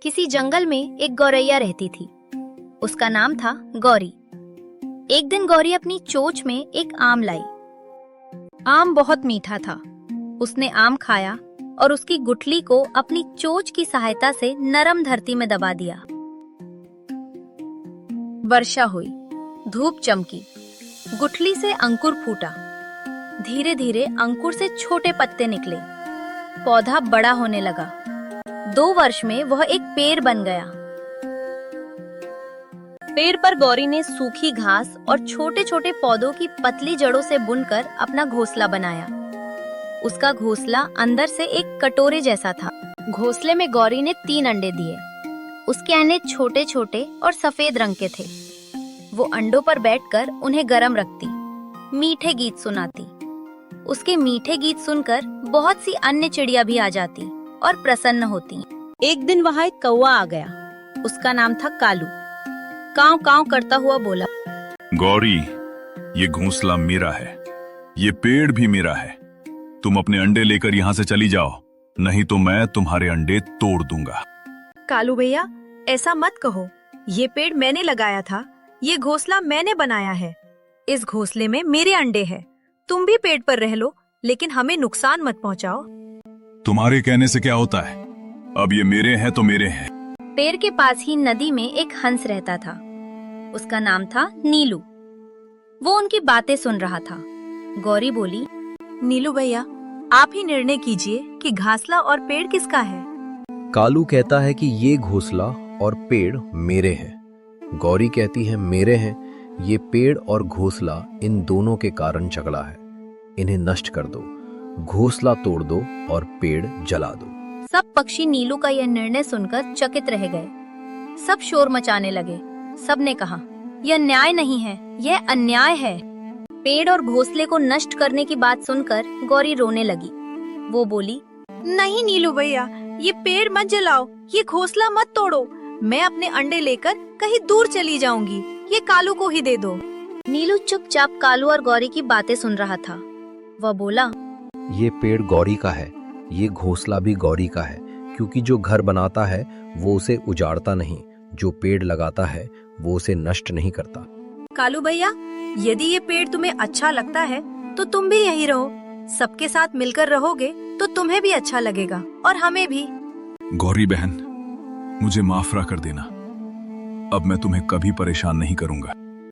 किसी जंगल में एक गौरैया रहती थी। उसका नाम था गौरी। एक दिन गौरी अपनी चोंच में एक आम लाई। आम बहुत मीठा था। उसने आम खाया और उसकी गुठली को अपनी चोंच की सहायता से नरम धरती में दबा दिया। वर्षा हुई, धूप चमकी, गुठली से अंकुर फूटा। धीरे धीरे अंकुर से छोटे पत्ते निकले। पौधा बड़ा होने लगा। 2 वर्ष में वह एक पेड़ बन गया। पेड़ पर गौरी ने सूखी घास और छोटे छोटे पौधों की पतली जड़ों से बुनकर अपना घोंसला बनाया। उसका घोंसला अंदर से एक कटोरे जैसा था। घोंसले में गौरी ने 3 अंडे दिए। उसके अंडे छोटे छोटे और सफेद रंग के थे। वो अंडों पर बैठकर उन्हें गरम रखती, मीठे गीत सुनाती। उसके मीठे गीत सुनकर बहुत सी अन्य चिड़िया भी आ जाती और प्रसन्न होती। एक दिन वहाँ एक कौवा आ गया। उसका नाम था कालू। कांव कांव करता हुआ बोला, गौरी, ये घोंसला मेरा है, ये पेड़ भी मेरा है। तुम अपने अंडे लेकर यहाँ से चली जाओ, नहीं तो मैं तुम्हारे अंडे तोड़ दूंगा। कालू भैया, ऐसा मत कहो। ये पेड़ मैंने लगाया था, ये घोंसला मैंने बनाया है। इस घोंसले में मेरे अंडे हैं। तुम भी पेड़ पर रह लो, लेकिन हमें नुकसान मत पहुंचाओ। तुम्हारे कहने से क्या होता है? अब ये मेरे हैं तो मेरे हैं। पेड़ के पास ही नदी में एक हंस रहता था। उसका नाम था नीलू। वो उनकी बातें सुन रहा था। गौरी बोली, नीलू भैया, आप ही निर्णय कीजिए कि घासला और पेड़ किसका है। कालू कहता है कि ये घोंसला और पेड़ मेरे हैं। गौरी कहती है मेरे हैं। ये पेड़ और घोंसला इन दोनों के कारण झगड़ा है। इन्हें नष्ट कर दो, घोंसला तोड़ दो और पेड़ जला दो। सब पक्षी नीलू का यह निर्णय सुनकर चकित रह गए। सब शोर मचाने लगे। सब ने कहा, यह न्याय नहीं है, यह अन्याय है। पेड़ और घोंसले को नष्ट करने की बात सुनकर गौरी रोने लगी। वो बोली, नहीं नीलू भैया, ये पेड़ मत जलाओ, ये घोंसला मत तोड़ो। मैं अपने अंडे लेकर कहीं दूर चली जाऊंगी। ये कालू को ही दे दो। नीलू चुपचाप कालू और गौरी की बातें सुन रहा था। वह बोला, ये पेड़ गौरी का है, ये घोंसला भी गौरी का है, क्योंकि जो घर बनाता है वो उसे उजाड़ता नहीं, जो पेड़ लगाता है वो उसे नष्ट नहीं करता। कालू भैया, यदि ये पेड़ तुम्हें अच्छा लगता है तो तुम भी यहीं रहो। सबके साथ मिलकर रहोगे तो तुम्हें भी अच्छा लगेगा और हमें भी। गौरी बहन, मुझे माफ कर देना। अब मैं तुम्हें कभी परेशान नहीं करूंगा।